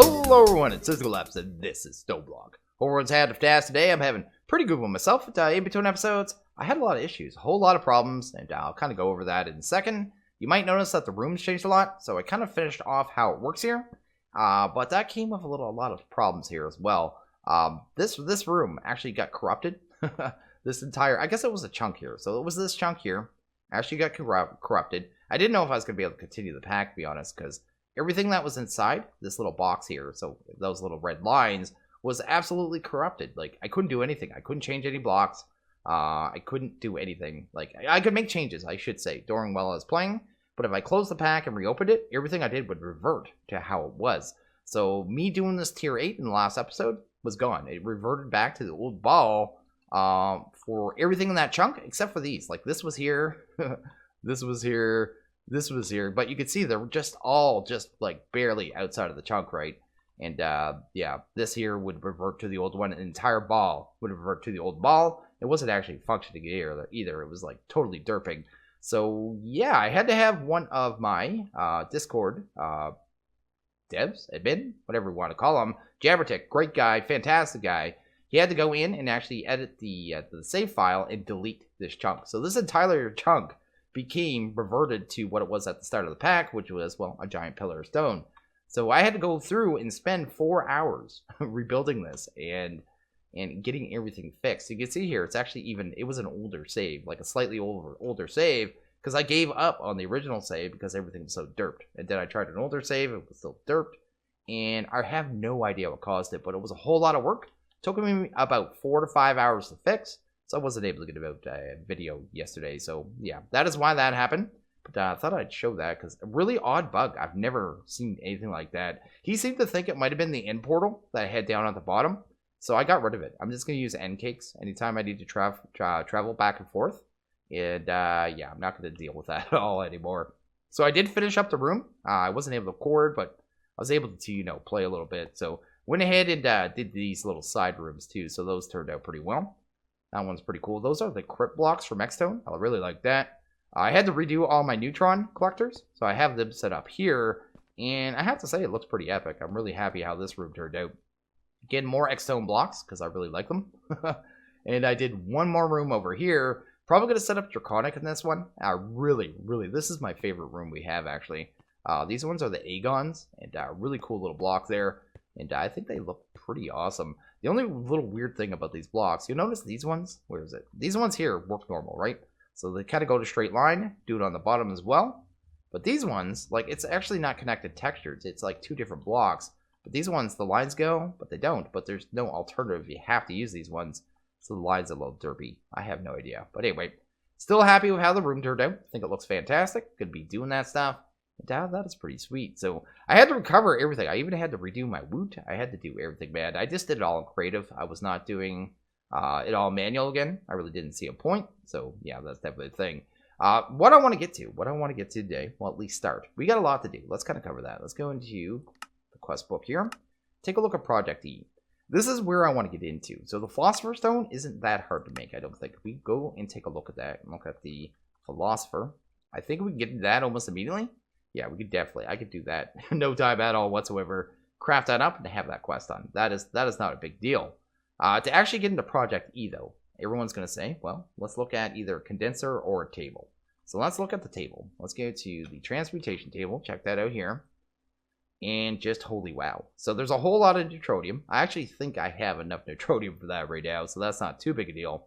Hello everyone, it's SystemCollapse and this is StoneBlock. Everyone's had a task today. I'm having pretty good one myself. In between episodes, I had a lot of issues, a whole lot of problems, and I'll kind of go over that in a second. You might notice that the room's changed a lot, so I kind of finished off how it works here. But that came with a lot of problems here as well. This room actually got corrupted. This entire, I guess it was a chunk here. So it was this chunk here, actually got corrupted. I didn't know if I was going to be able to continue the pack, to be honest, because everything that was inside this little box here, so those little red lines, was absolutely corrupted. Like, I couldn't do anything. I couldn't change any blocks. I couldn't do anything. Like, I could make changes, I should say, during while I was playing. But if I closed the pack and reopened it, everything I did would revert to how it was. So me doing this tier 8 in the last episode was gone. It reverted back to the old ball for everything in that chunk, except for these. Like, this was here. This was here. This was here. But you could see they're just all like barely outside of the chunk, right? And yeah, this here would revert to the old one. An entire ball would revert to the old ball. It wasn't actually functioning either. It was like totally derping. So yeah, I had to have one of my Discord devs, admin, whatever you want to call him, Jabbertick, great guy, fantastic guy. He had to go in and actually edit the save file and delete this chunk. So this entire chunk became reverted to what it was at the start of the pack, which was, well, a giant pillar of stone. So I had to go through and spend 4 hours rebuilding this and getting everything fixed. You can see here, it's actually it was an older save, like a slightly older save, because I gave up on the original save because everything was so derped. And then I tried an older save, it was still derped, and I have no idea what caused it, but it was a whole lot of work. It took me about 4 to 5 hours to fix, so I wasn't able to get out a video yesterday. So yeah, that is why that happened. But I thought I'd show that because a really odd bug. I've never seen anything like that. He seemed to think it might have been the end portal that I had down at the bottom. So I got rid of it. I'm just going to use end cakes anytime I need to travel back and forth. And yeah, I'm not going to deal with that at all anymore. So I did finish up the room. I wasn't able to record, but I was able to, play a little bit. So went ahead and did these little side rooms too. So those turned out pretty well. That one's pretty cool. Those are the crypt blocks from Xstone. I really like that. I had to redo all my neutron collectors. So I have them set up here. And I have to say, it looks pretty epic. I'm really happy how this room turned out. Getting more Xstone blocks because I really like them. And I did one more room over here. Probably going to set up Draconic in this one. Really, this is my favorite room we have, actually. These ones are the Agons. And really cool little block there. And I think they look pretty awesome. The only little weird thing about these blocks, you'll notice these ones, where is it? These ones here work normal, right? So they kind of go to straight line, do it on the bottom as well. But these ones, like, it's actually not connected textures. It's like 2 different blocks. But these ones, the lines go, but they don't. But there's no alternative. You have to use these ones. So the lines are a little derpy. I have no idea. But anyway, still happy with how the room turned out. I think it looks fantastic. Gonna be doing that stuff. That is pretty sweet. So I had to recover everything. I even had to redo my woot. I had to do everything, man. I just did it all in creative. I was not doing it all manual again. I really didn't see a point. So yeah, that's definitely a thing. What I want to get to today, well, at least start. We got a lot to do. Let's kind of cover that. Let's go into the quest book here. Take a look at ProjectE. This is where I want to get into. So the Philosopher's Stone isn't that hard to make, I don't think. We go and take a look at that and look at the Philosopher. I think we can get that almost immediately. Yeah, we could definitely. I could do that. No time at all whatsoever. Craft that up and have that quest done. That is not a big deal. To actually get into ProjectE, though, everyone's going to say, well, let's look at either a condenser or a table. So let's look at the table. Let's go to the transmutation table. Check that out here. And just holy wow. So there's a whole lot of neutronium. I actually think I have enough neutronium for that right now, so that's not too big a deal.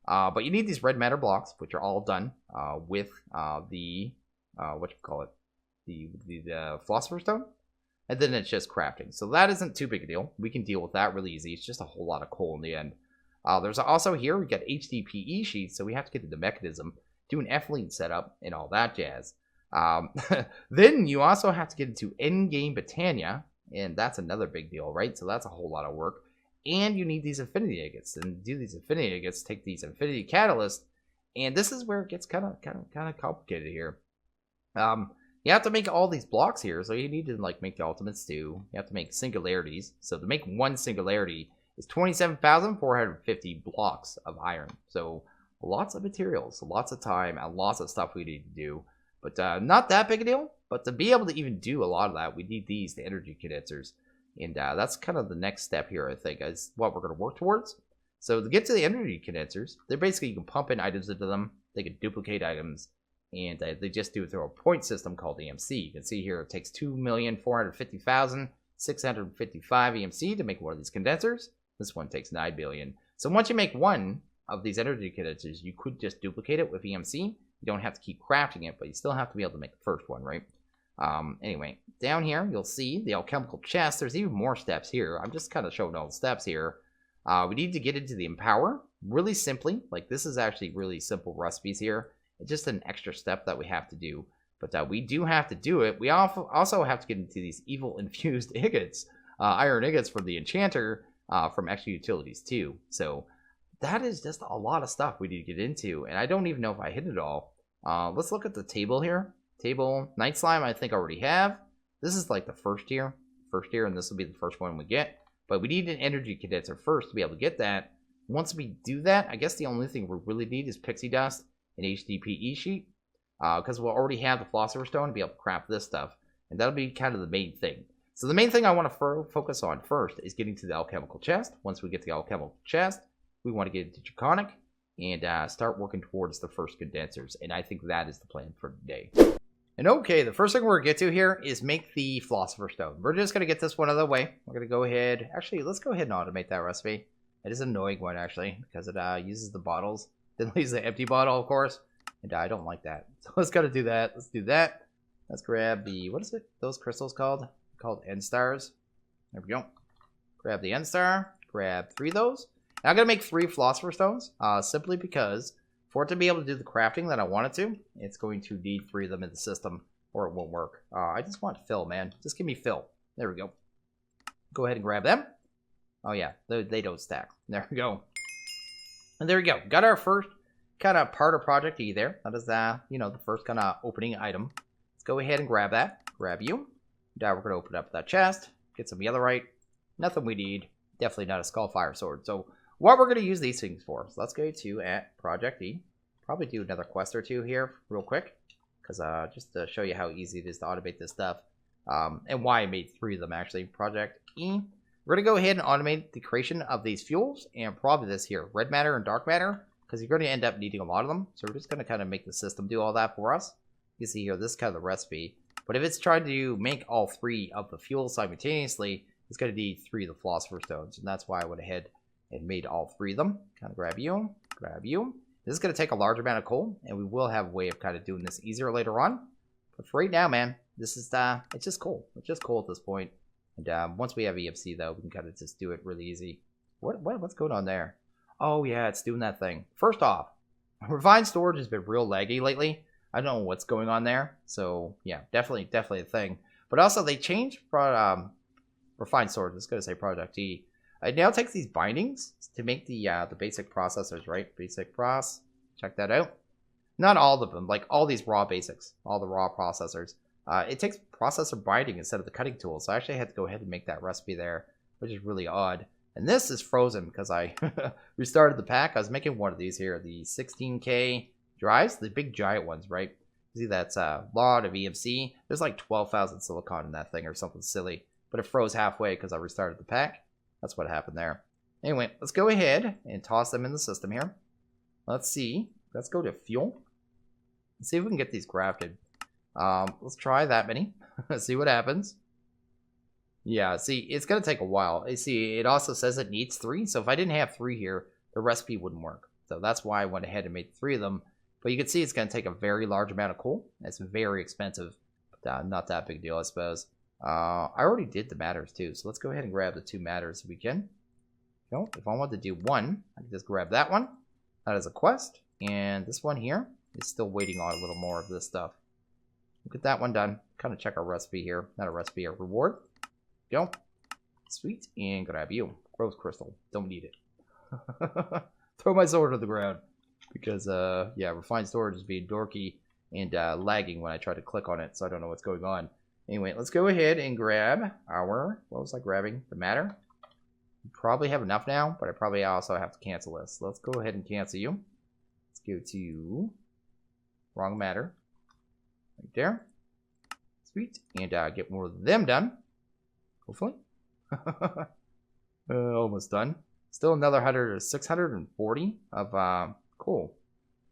But you need these red matter blocks, which are all done with the Philosopher's Stone. And then it's just crafting. So that isn't too big a deal. We can deal with that really easy. It's just a whole lot of coal in the end. There's also here, we got HDPE sheets, so we have to get into mechanism, do an ethylene setup, and all that jazz. Then you also have to get into endgame Botania, and that's another big deal, right? So that's a whole lot of work. And you need these infinity agates. And to do these infinity agates, take these infinity catalysts, and this is where it gets kind of complicated here. You have to make all these blocks here, so you need to like make the ultimates too. You have to make singularities. So to make one singularity is 27,450 blocks of iron. So lots of materials, lots of time, and lots of stuff we need to do. But not that big a deal. But to be able to even do a lot of that, we need these, the energy condensers. And that's kind of the next step here, I think, is what we're going to work towards. So to get to the energy condensers, they're basically, you can pump in items into them. They can duplicate items. And they just do it through a point system called EMC. You can see here it takes 2,450,655 EMC to make one of these condensers. This one takes 9 billion. So once you make one of these energy condensers, you could just duplicate it with EMC. You don't have to keep crafting it, but you still have to be able to make the first one, right? Anyway, down here, you'll see the alchemical chest. There's even more steps here. I'm just kind of showing all the steps here. We need to get into the empower really simply. Like, this is actually really simple recipes here. It's just an extra step that we have to do. But we do have to do it. We also have to get into these evil infused ingots, iron ingots from the enchanter from extra utilities too. So that is just a lot of stuff we need to get into. And I don't even know if I hit it all. Let's look at the table here. Table, night slime, I think I already have. This is like the first tier, and this will be the first one we get. But we need an energy condenser first to be able to get that. Once we do that, I guess the only thing we really need is pixie dust and HDPE sheet. Because we'll already have the philosopher's stone to be able to craft this stuff. And that'll be kind of the main thing. So the main thing I want to focus on first is getting to the alchemical chest. Once we get to the alchemical chest, we want to get into Draconic and start working towards the first condensers. And I think that is the plan for today. And okay, the first thing we're going to get to here is make the philosopher's stone. We're just going to get this one out of the way. We're going to go ahead. Actually, let's go ahead and automate that recipe. It is an annoying one, actually, because it uses the bottles. Then leaves the empty bottle, of course. And I don't like that. So let's go to do that. Let's do that. Let's grab the, what is it? Those crystals called? Called end stars. There we go. Grab the end star. Grab 3 of those. And I'm going to make 3 philosopher's stones. Simply because for it to be able to do the crafting that I want it to, it's going to need 3 of them in the system or it won't work. I just want fill, man. Just give me fill. There we go. Go ahead and grab them. Oh yeah, they don't stack. There we go. And there we go. Got our first kind of part of ProjectE there. That is, you know, the first kind of opening item. Let's go ahead and grab that. Grab you. Now we're going to open up that chest. Get some yellowite. Nothing we need. Definitely not a skullfire sword. So what we're going to use these things for. So let's go to at ProjectE. Probably do another quest or 2 here real quick. Because just to show you how easy it is to automate this stuff. And why I made 3 of them actually. ProjectE. We're going to go ahead and automate the creation of these fuels. And probably this here. Red matter and dark matter. Because you're going to end up needing a lot of them. So we're just going to kind of make the system do all that for us. You see here, this is kind of the recipe. But if it's trying to make all 3 of the fuels simultaneously, it's going to need 3 of the philosopher's stones. And that's why I went ahead and made all 3 of them. Kind of grab you, grab you. This is going to take a large amount of coal. And we will have a way of kind of doing this easier later on. But for right now, man, this is, it's just cool. It's just cool at this point. And once we have EMC, though, we can kind of just do it really easy. What's going on there? Oh, yeah, it's doing that thing. First off, refined storage has been real laggy lately. I don't know what's going on there. So, yeah, definitely a thing. But also, they changed refined storage. Let's go to say ProjectE. It now takes these bindings to make the basic processors, right? Basic pros. Check that out. Not all of them. Like, all these raw basics. All the raw processors. It takes processor binding instead of the cutting tool. So, I actually had to go ahead and make that recipe there, which is really odd. And this is frozen because I restarted the pack. I was making one of these here, the 16K drives, the big giant ones, right? You see that's a lot of EMC. There's like 12,000 silicon in that thing or something silly. But it froze halfway because I restarted the pack. That's what happened there. Anyway, let's go ahead and toss them in the system here. Let's see. Let's go to fuel. Let's see if we can get these crafted. Let's try that many. See what happens. Yeah, see, it's going to take a while. You see, it also says it needs 3. So if I didn't have 3 here, the recipe wouldn't work. So that's why I went ahead and made 3 of them. But you can see it's going to take a very large amount of coal. It's very expensive. But not that big deal, I suppose. I already did the matters too. So let's go ahead and grab the 2 matters if we can. So if I want to do 1, I can just grab that one. That is a quest. And this one here is still waiting on a little more of this stuff. We'll get that one done. Kind of check our recipe here. Not a recipe, a reward. Go. Sweet. And grab you. Rose crystal. Don't need it. Throw my sword to the ground. Because, yeah, refined storage is being dorky and lagging when I try to click on it. So I don't know what's going on. Anyway, let's go ahead and grab our... What was I grabbing? The matter. We probably have enough now. But I probably also have to cancel this. So let's go ahead and cancel you. Let's go to... Wrong matter. Right there. Sweet. And get more of them done. Hopefully. Almost done. Still another 640 of cool.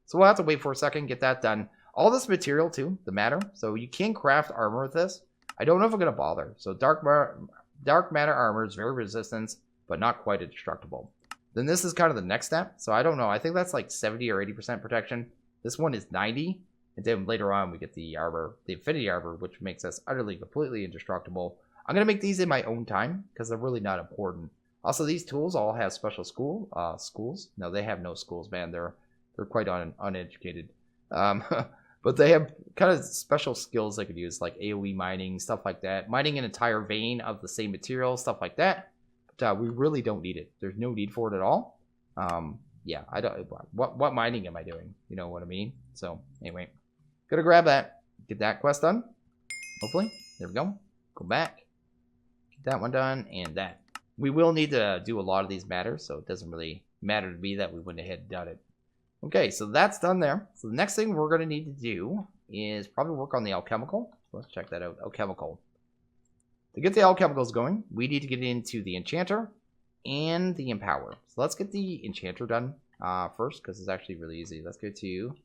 So we'll have to wait for a second, get that done. All this material too, the matter. So you can craft armor with this. I don't know if I'm gonna bother. So dark matter armor is very resistant, but not quite indestructible. Then this is kind of the next step. So I don't know. I think that's like 70 or 80% protection. This one is 90. And then later on we get the armor, the infinity armor, which makes us utterly, completely indestructible. I'm gonna make these in my own time because they're really not important. Also, these tools all have special schools. No, they have no schools, man. They're quite uneducated. But they have kind of special skills they could use, like AoE mining, stuff like that. Mining an entire vein of the same material, stuff like that. But we really don't need it. There's no need for it at all. Yeah, I don't. What mining am I doing? You know what I mean? So anyway, gotta grab that. Get that quest done. Hopefully, there we go. Go back. Get that one done, and that. We will need to do a lot of these matters, so it doesn't really matter to me that we went ahead and done it. Okay, so that's done there. So the next thing we're going to need to do is probably work on the alchemical. So let's check that out. Alchemical. To get the alchemicals going, we need to get into the enchanter and the empower. So let's get the enchanter done first, because it's actually really easy. Let's go to,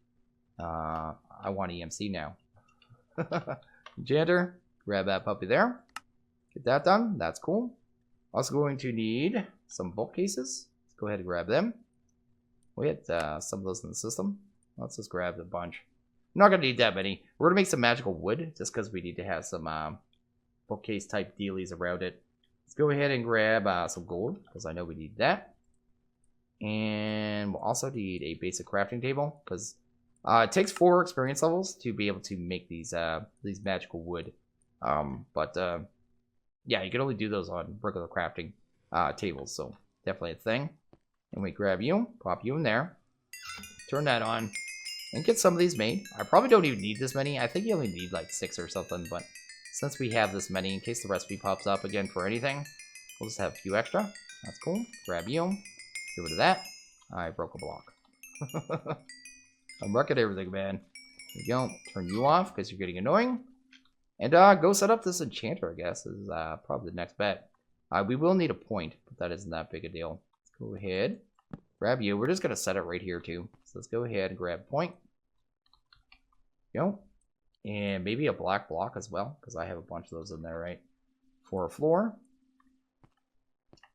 I want EMC now. Enchanter, grab that puppy there. Get that done. That's cool. Also going to need some bookcases. Let's go ahead and grab them. We had some of those in the system. Let's just grab a bunch. I'm not going to need that many. We're going to make some magical wood just because we need to have some bookcase type dealies around it. Let's go ahead and grab some gold because I know we need that. And we'll also need a basic crafting table because it takes 4 experience levels to be able to make these magical wood. Yeah, you can only do those on regular crafting tables, so definitely a thing. And we grab you, pop you in there, turn that on, and get some of these made. I probably don't even need this many. I think you only need like 6 or something, but since we have this many, in case the recipe pops up again for anything, we'll just have a few extra. That's cool. Grab you, get rid of that. I broke a block. I'm wrecking everything, man. There we go. Turn you off because you're getting annoying. And go set up this enchanter, I guess, is probably the next bet. We will need a point, but that isn't that big a deal. Let's go ahead, grab you. We're just going to set it right here, too. So let's go ahead and grab point. Go. And maybe a black block as well, because I have a bunch of those in there, right? For a floor.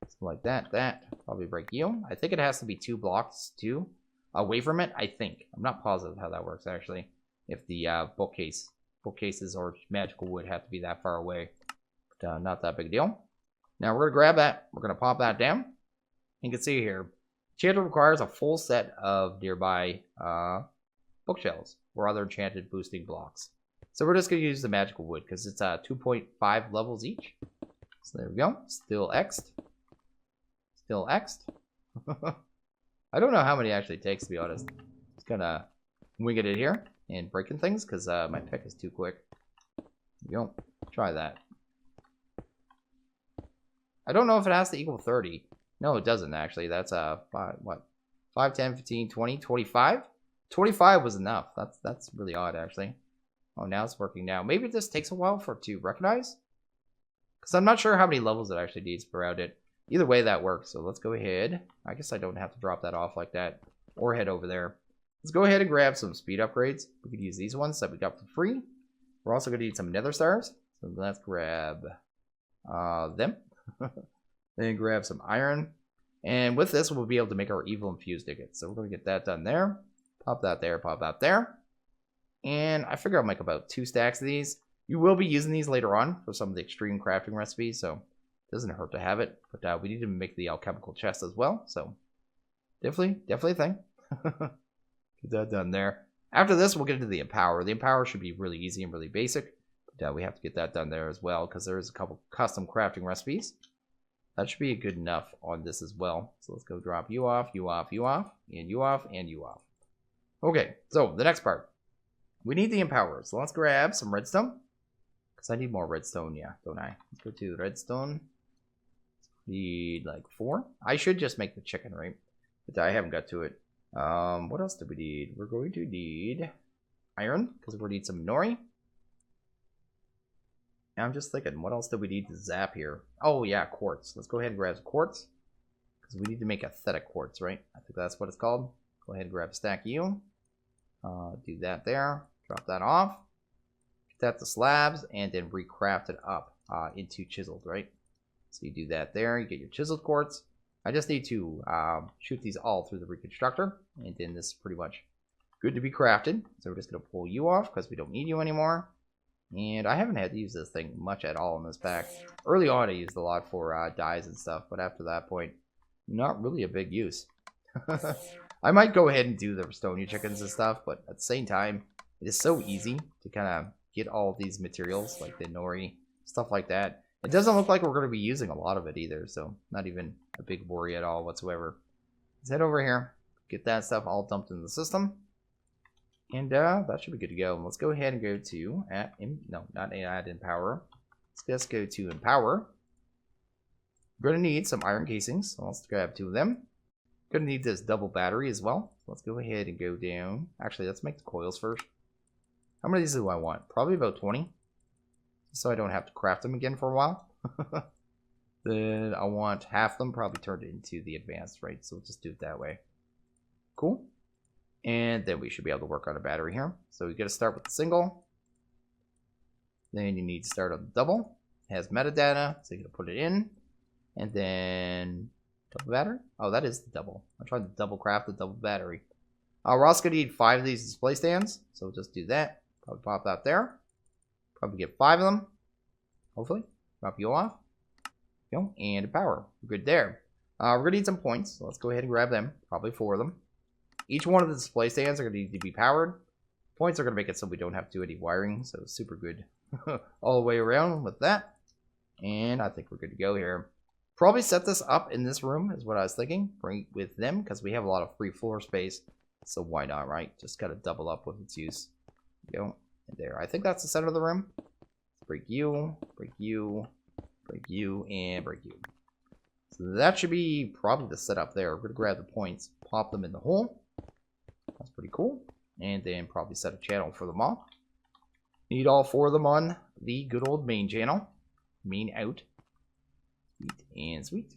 Something like that. Probably break you. I think it has to be 2 blocks, too. Away from it, I think. I'm not positive how that works, actually. If the bookcases or magical wood have to be that far away. But not that big a deal. Now we're going to grab that. We're going to pop that down. You can see here, enchanter requires a full set of nearby bookshelves or other enchanted boosting blocks. So we're just going to use the magical wood because it's 2.5 levels each. So there we go. Still X'd. Still X'd. I don't know how many it actually takes, to be honest. Just gonna wing it in here and breaking things because my pick is too quick. There we go. Try that. I don't know if it has to equal 30. No, it doesn't actually. That's 5, 10, 15, 20, 25? 25 was enough. That's really odd actually. Oh, now it's working now. Maybe this takes a while for it to recognize. Because I'm not sure how many levels it actually needs around it. Either way, that works. So let's go ahead. I guess I don't have to drop that off like that. Or head over there. Let's go ahead and grab some speed upgrades. We could use these ones that we got for free. We're also going to need some nether stars. So let's grab them. Then grab some iron. And with this, we'll be able to make our evil infused tickets. So we're going to get that done there. Pop that there, pop that there. And I figure I'll make about 2 stacks of these. You will be using these later on for some of the extreme crafting recipes. So it doesn't hurt to have it. But we need to make the alchemical chest as well. So definitely a thing. Get that done there. After this, we'll get into the empower. The empower should be really easy and really basic. But we have to get that done there as well because there's a couple custom crafting recipes. That should be good enough on this as well. So let's go drop you off, you off, you off, and you off, and you off. Okay, so the next part. We need the empower. So let's grab some redstone. Because I need more redstone, yeah, don't I? Let's go to redstone. Need like 4. I should just make the chicken, right? But I haven't got to it. What else do we need? We're going to need iron, because we're going to need some nori. And I'm just thinking, what else do we need to zap here? Oh yeah, quartz. Let's go ahead and grab some quartz. Because we need to make aesthetic quartz, right? I think that's what it's called. Go ahead and grab a stack of you. Do that there. Drop that off. Get that to slabs. And then recraft it up into chiseled, right? So you do that there. You get your chiseled quartz. I just need to shoot these all through the reconstructor. And then this is pretty much good to be crafted. So we're just going to pull you off because we don't need you anymore. And I haven't had to use this thing much at all in this pack. Early on, I used a lot for dyes and stuff, but after that point, not really a big use. I might go ahead and do the Restonia chickens and stuff, but at the same time, it is so easy to kind of get all these materials, like the nori, stuff like that. It doesn't look like we're going to be using a lot of it either, so not even a big worry at all whatsoever. Let's head over here, get that stuff all dumped in the system. And that should be good to go. Let's go ahead and go to not empower. Let's just go to empower. We're going to need some iron casings. So let's grab 2 of them. Going to need this double battery as well. Let's go ahead and go down. Actually, let's make the coils first. How many of these do I want? Probably about 20. So I don't have to craft them again for a while. Then I want half them probably turned into the advanced, right? So we'll just do it that way. Cool. And then we should be able to work on a battery here. So we got to start with the single. Then you need to start on the double. It has metadata, so you're going to put it in. And then double battery. Oh, that is the double. I'm trying to double craft the double battery. We're also going to need 5 of these display stands. So we'll just do that. Probably pop that there. Probably get 5 of them. Hopefully. Drop you off. Go. And power. We're good there. We're going to need some points. So let's go ahead and grab them. Probably 4 of them. Each one of the display stands are going to need to be powered. Points are going to make it so we don't have to do any wiring. So super good all the way around with that. And I think we're good to go here. Probably set this up in this room is what I was thinking. Bring with them because we have a lot of free floor space. So why not, right? Just got to double up with its use. Go. And there. I think that's the center of the room. Break you. Break you. Break you. And break you. So that should be probably the setup there. We're going to grab the points. Pop them in the hole. That's pretty cool. And then probably set a channel for them all. Need all 4 of them on the good old main channel. Main out. Sweet and sweet.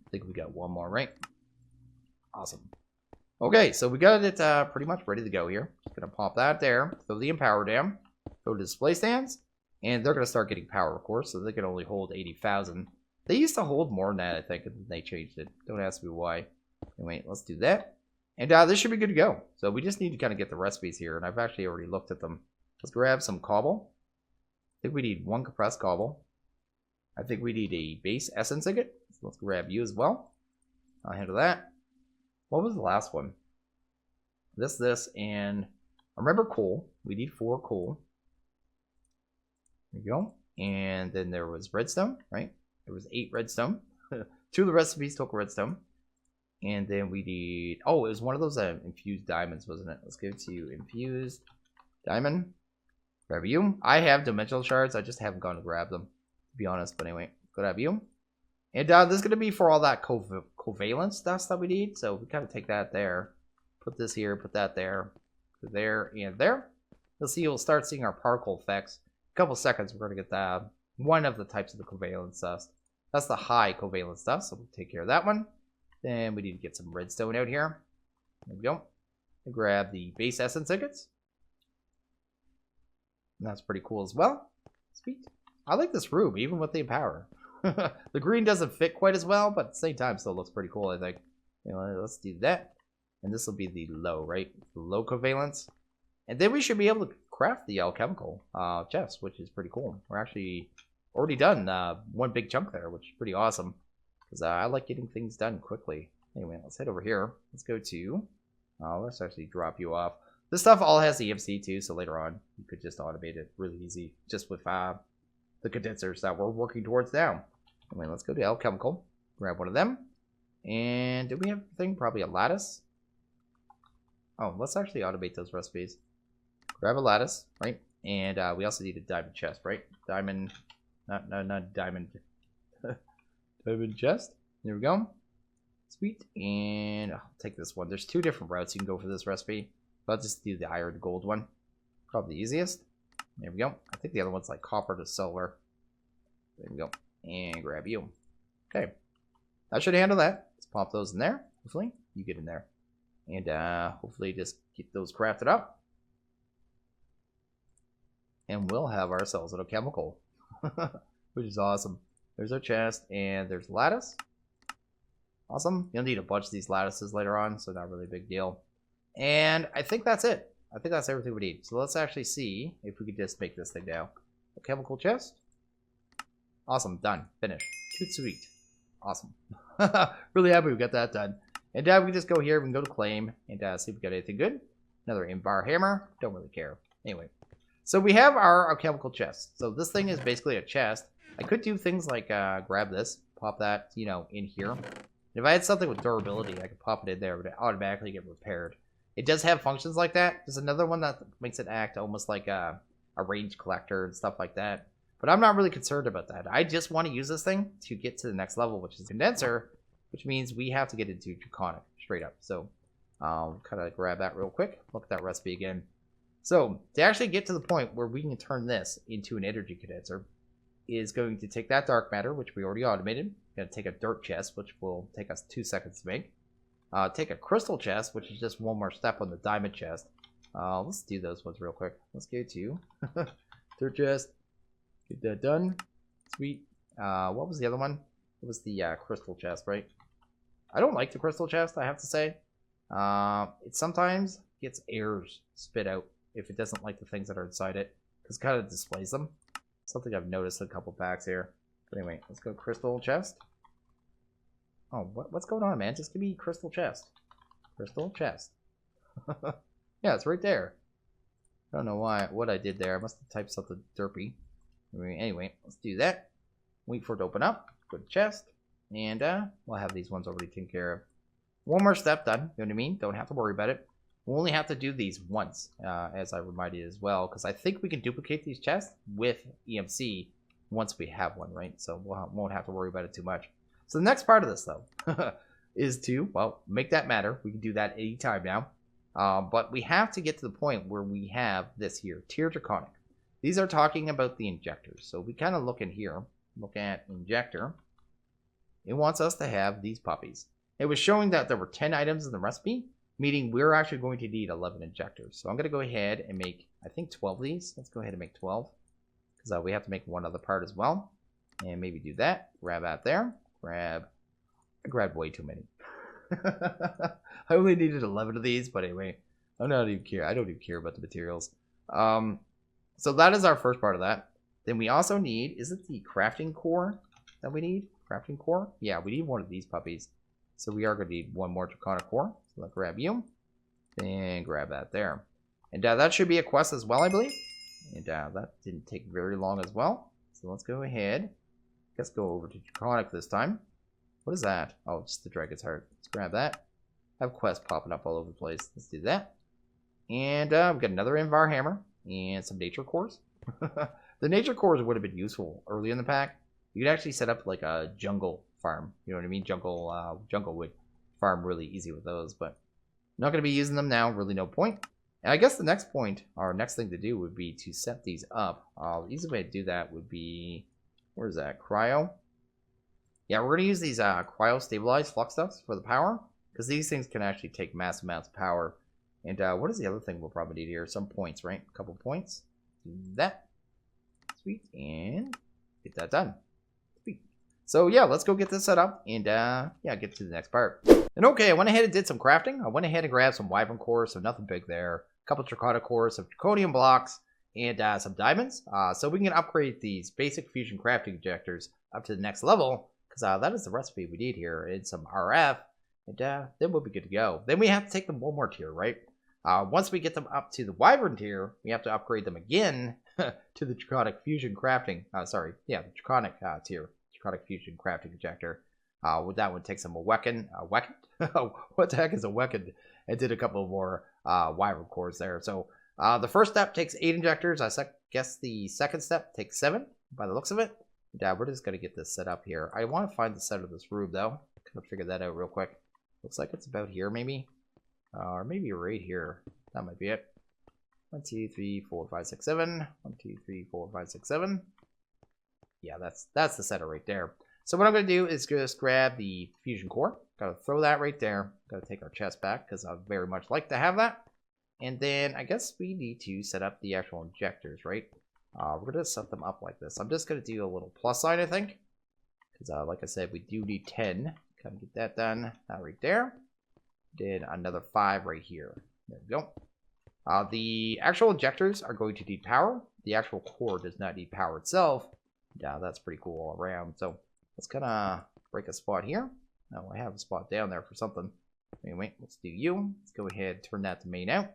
I think we got one more, right? Awesome. Okay, so we got it pretty much ready to go here. Just gonna pop that there. Throw the empower down. Go to display stands. And they're gonna start getting power, of course. So they can only hold 80,000. They used to hold more than that, I think, and they changed it. Don't ask me why. Anyway, let's do that. And this should be good to go. So we just need to kind of get the recipes here. And I've actually already looked at them. Let's grab some cobble. I think we need 1 compressed cobble. I think we need a base essence ingot. So let's grab you as well. I'll handle that. What was the last one? This, and I remember coal. We need 4 coal. There we go. And then there was redstone, right? There was 8 redstone. 2 of the recipes took redstone. And then we need... Oh, it was one of those infused diamonds, wasn't it? Let's go to infused diamond. Grab you. I have dimensional shards. I just haven't gone to grab them, to be honest. But anyway, grab you. And this is going to be for all that covalent stuff that we need. So we kind of take that there. Put this here. Put that there. There and there. You'll see, we'll start seeing our particle effects. In a couple seconds, we're going to get one of the types of the covalent stuff. That's the high covalent stuff. So we'll take care of that one. Then we need to get some redstone out here. There we go. And grab the base essence ingots. And that's pretty cool as well. Sweet. I like this room, even with the power. The green doesn't fit quite as well, but at the same time still looks pretty cool, I think. Anyway, let's do that. And this will be the low, right? The low covalence. And then we should be able to craft the alchemical chest, which is pretty cool. We're actually already done one big chunk there, which is pretty awesome. Because I like getting things done quickly. Anyway, let's head over here. Let's go to... let's actually drop you off. This stuff all has EMC too, so later on you could just automate it really easy. Just with the condensers that we're working towards now. Anyway, let's go to alchemical. Grab one of them. And do we have a thing? Probably a lattice. Oh, let's actually automate those recipes. Grab a lattice, right? And we also need a diamond chest, right? Diamond... Not diamond... diamond chest. There we go. Sweet. And I'll take this one. There's 2 different routes you can go for this recipe. But I'll just do the iron gold one. Probably the easiest. There we go. I think the other one's like copper to silver. There we go. And grab you. Okay. That should handle that. Let's pop those in there. Hopefully, you get in there. And hopefully just get those crafted up. And we'll have ourselves an alchemical. Which is awesome. There's our chest, and there's lattice. Awesome. You'll need a bunch of these lattices later on, so not really a big deal. And I think that's it. I think that's everything we need. So let's actually see if we could just make this thing now. A chemical chest. Awesome. Done. Finished. Too sweet. Awesome. Really happy we got that done. And we can just go here. We can go to claim and see if we got anything good. Another invar hammer. Don't really care. Anyway. So we have our alchemical chest. So this thing is basically a chest. I could do things like grab this. Pop that, you know, in here. If I had something with durability, I could pop it in there, but it automatically get repaired. It does have functions like that. There's another one that makes it act almost like a range collector and stuff like that. But I'm not really concerned about that. I just want to use this thing to get to the next level, which is condenser, which means we have to get into Draconic straight up. So kind of grab that real quick. Look at that recipe again. So to actually get to the point where we can turn this into an energy condenser is going to take that dark matter, which we already automated. Going to take a dirt chest, which will take us 2 seconds to make. Take a crystal chest, which is just one more step on the diamond chest. Let's do those ones real quick. Let's go to dirt chest. Get that done. Sweet. What was the other one? It was the crystal chest, right? I don't like the crystal chest, I have to say. It sometimes gets errors spit out if it doesn't like the things that are inside it, because it kind of displays them. Something I've noticed in a couple packs here. But anyway, let's go crystal chest. Oh, what's going on, man? Just give me crystal chest. Crystal chest. Yeah, it's right there. I don't know what I did there. I must have typed something derpy. Anyway, let's do that. Wait for it to open up. Go to chest. And we'll have these ones already taken care of. One more step done. You know what I mean? Don't have to worry about it. We'll only have to do these once, as I reminded as well, because I think we can duplicate these chests with EMC once we have one, right? So we won't have to worry about it too much. So the next part of this, though, is to, well, make that matter. We can do that anytime now. But we have to get to the point where we have this here, tier Draconic. These are talking about the injectors. So we kind of look in here, look at injector. It wants us to have these puppies. It was showing that there were 10 items in the recipe, meaning we're actually going to need 11 injectors. So I'm going to go ahead and make, I think, 12 of these. Let's go ahead and make 12, because we have to make one other part as well. And maybe do that. Grab that there. I grabbed way too many. I only needed 11 of these, but anyway, I don't even care. I don't even care about the materials. So that is our first part of that. Then we also need, is it the crafting core that we need? Crafting core? Yeah, we need one of these puppies. So we are going to need one more Draconic core. So let's grab you. And grab that there. And that should be a quest as well, I believe. And that didn't take very long as well. So let's go ahead. Let's go over to Draconic this time. What is that? Oh, it's the Dragon's Heart. Let's grab that. I have quests popping up all over the place. Let's do that. And we've got another Invar Hammer and some nature cores. The nature cores would have been useful early in the pack. You could actually set up like a jungle farm. You know what I mean? Jungle would farm really easy with those, but I'm not going to be using them now. Really no point. And I guess the next point, or next thing to do would be to set these up. The easy way to do that would be, where's that? Cryo. Yeah, we're going to use these cryo stabilized flux ducts for the power, because these things can actually take massive amounts of power. And what is the other thing we'll probably need here? Some points, right? A couple points. Do that. Sweet. And get that done. Sweet. So yeah, let's go get this set up and yeah, get to the next part. And okay, I went ahead and did some crafting. I went ahead and grabbed some wyvern cores, so nothing big there. A couple draconic cores, some draconium blocks, and some diamonds. So we can upgrade these basic fusion crafting injectors up to the next level, because that is the recipe we need here, and some RF, and then we'll be good to go. Then we have to take them one more tier, right? Once we get them up to the wyvern tier, we have to upgrade them again to the draconic fusion crafting. The draconic tier, draconic fusion crafting injector. With that one takes them a weapon. What the heck is a weapon? And did a couple more wyvern cores there. So the first step takes 8 injectors. I guess the second step takes 7 by the looks of it. We're just gonna get this set up here. I want to find the set of this room though. Kind of figure that out real quick. Looks like it's about here maybe. Or maybe right here. That might be it. 1, 2, 3, 4, 5, 6, 7. 1, 2, 3, 4, 5, 6, 7. Yeah, that's the setup right there. So what I'm going to do is just grab the fusion core. Got to throw that right there. Got to take our chest back because I'd very much like to have that. And then I guess we need to set up the actual injectors, right? We're going to set them up like this. I'm just going to do a little plus sign, I think. Because like I said, we do need 10. Kind of get that done. That right there. Then another 5 right here. There we go. The actual injectors are going to need power. The actual core does not need power itself. Yeah, that's pretty cool all around. So let's kind of break a spot here. No, I have a spot down there for something. Anyway, let's do you. Let's go ahead and turn that to main out.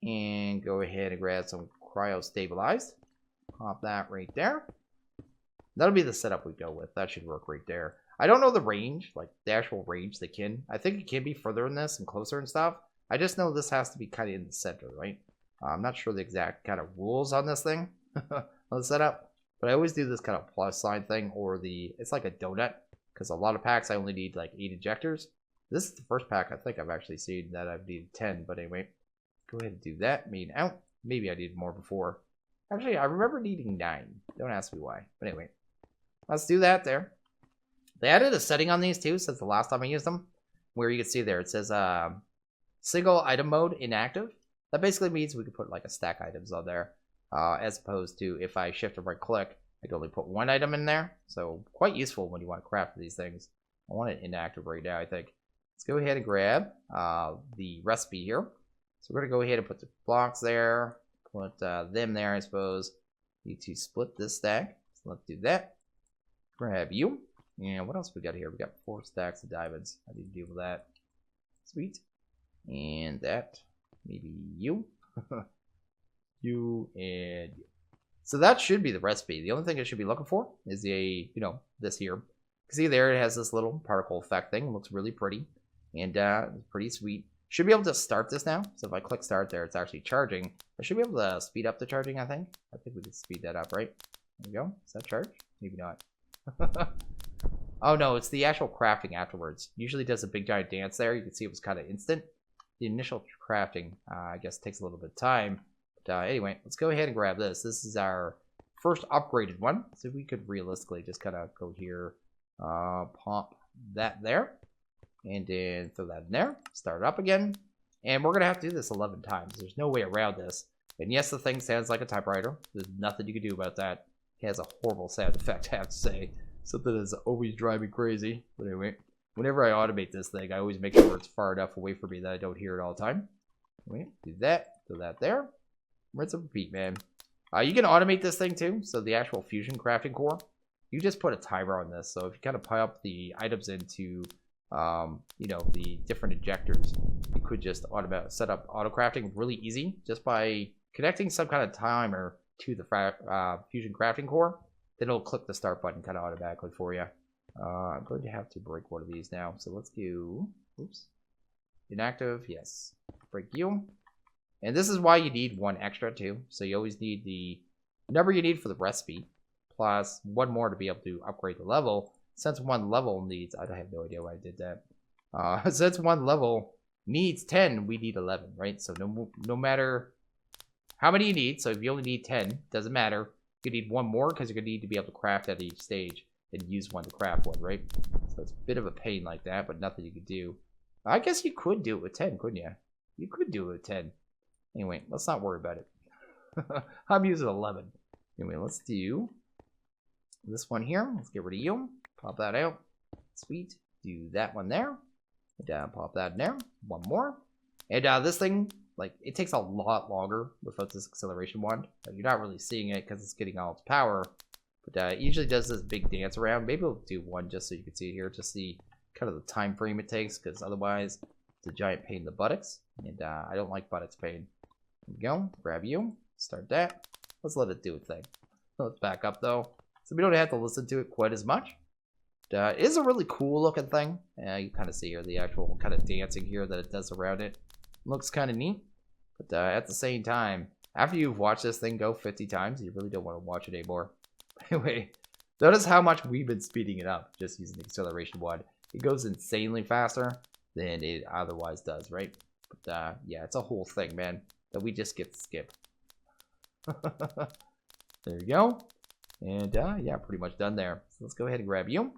And go ahead and grab some cryo stabilized. Pop that right there. That'll be the setup we go with. That should work right there. I don't know the range, like the actual range they can. I think it can be further in this and closer and stuff. I just know this has to be kind of in the center, right? I'm not sure the exact kind of rules on this thing, on the setup. But I always do this kind of plus sign thing, or it's like a donut, because a lot of packs I only need like 8 injectors. This is the first pack I think I've actually seen that I've needed 10, but anyway, go ahead and do that. Main out. Maybe I needed more before. Actually, I remember needing 9. Don't ask me why. But anyway, let's do that there. They added a setting on these too since the last time I used them, where you can see there it says single item mode inactive. That basically means we can put like a stack items on there. As opposed to if I shift and right click, I can only put 1 item in there. So quite useful when you want to craft these things. I want it inactive right now, I think. Let's go ahead and grab the recipe here. So we're going to go ahead and put the blocks there. Put them there, I suppose. Need to split this stack. So let's do that. Grab you. And what else we got here? We got 4 stacks of diamonds. I need to deal with that. Sweet. And that. Maybe you. You and you. So that should be the recipe. The only thing I should be looking for is the, this here. See there, it has this little particle effect thing. It looks really pretty. And it's pretty sweet. Should be able to start this now. So if I click start there, it's actually charging. I should be able to speed up the charging, I think. I think we can speed that up, right? There we go. Is that charged? Maybe not. Oh no, it's the actual crafting afterwards. Usually does a big giant dance there. You can see it was kind of instant. The initial crafting, I guess, takes a little bit of time. Anyway, let's go ahead and grab this. This is our first upgraded one. So we could realistically just kind of go here, pop that there, and then throw that in there, start it up again. And we're going to have to do this 11 times. There's no way around this. And yes, the thing sounds like a typewriter. There's nothing you can do about that. It has a horrible sound effect, I have to say. Something that's always driving me crazy. But anyway, whenever I automate this thing, I always make sure it's far enough away from me that I don't hear it all the time. Anyway, do that, throw that there. Rinse and repeat, man. You can automate this thing too. So the actual fusion crafting core, you just put a timer on this. So if you kind of pile up the items into, the different injectors, you could just set up auto crafting really easy just by connecting some kind of timer to the fusion crafting core. Then it'll click the start button kind of automatically for you. I'm going to have to break one of these now. So let's do, oops, inactive, yes, break you. And this is why you need 1 extra too. So you always need the number you need for the recipe, plus 1 more to be able to upgrade the level. Since 1 level needs, I have no idea why I did that. Since 1 level needs 10, we need 11, right? So no matter how many you need, so if you only need 10, doesn't matter. You need 1 more because you're going to need to be able to craft at each stage and use 1 to craft 1, right? So it's a bit of a pain like that, but nothing you could do. I guess you could do it with 10, couldn't you? You could do it with 10. Anyway, let's not worry about it. I'm using 11. Anyway, let's do this one here. Let's get rid of you. Pop that out. Sweet. Do that one there. And pop that in there. 1 more. And this thing, like, it takes a lot longer without this acceleration wand. You're not really seeing it because it's getting all its power. But it usually does this big dance around. Maybe we'll do 1 just so you can see it here. Just see kind of the time frame it takes, because otherwise it's a giant pain in the buttocks. And I don't like buttocks pain. There we go. Grab you. Start that. Let's let it do its thing. Let's back up though, so we don't have to listen to it quite as much. It is a really cool looking thing. You kind of see here the actual kind of dancing here that it does around it. Looks kind of neat. But at the same time, after you've watched this thing go 50 times, you really don't want to watch it anymore. Anyway, notice how much we've been speeding it up just using the acceleration wand. It goes insanely faster than it otherwise does, right? But yeah, it's a whole thing, man. that we just get to skip. There you go. And yeah, pretty much done there. So let's go ahead and grab you.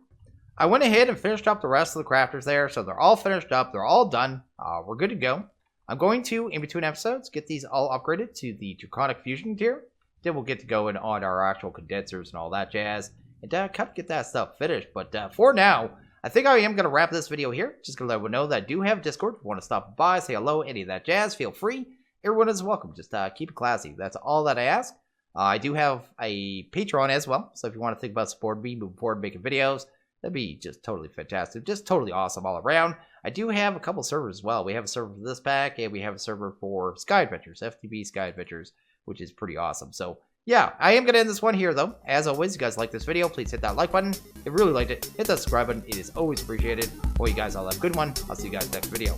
I went ahead and finished up the rest of the crafters there. So they're all finished up. They're all done. We're good to go. I'm going to, in between episodes, get these all upgraded to the Draconic fusion tier. Then we'll get to going on our actual condensers and all that jazz. And kind of get that stuff finished. But for now, I think I am going to wrap this video here. Just going to let everyone know that I do have Discord. If you want to stop by, say hello, any of that jazz, feel free. Everyone is welcome. Just keep it classy. That's all that I ask. I do have a Patreon as well. So if you want to think about supporting me moving forward making videos, that'd be just totally fantastic. Just totally awesome all around. I do have a couple servers as well. We have a server for this pack, and we have a server for Sky Adventures, FTB Sky Adventures, which is pretty awesome. So yeah, I am going to end this one here, though. As always, if you guys like this video, please hit that like button. If you really liked it, hit that subscribe button. It is always appreciated. Well, you guys all have a good one. I'll see you guys next video.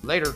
Later.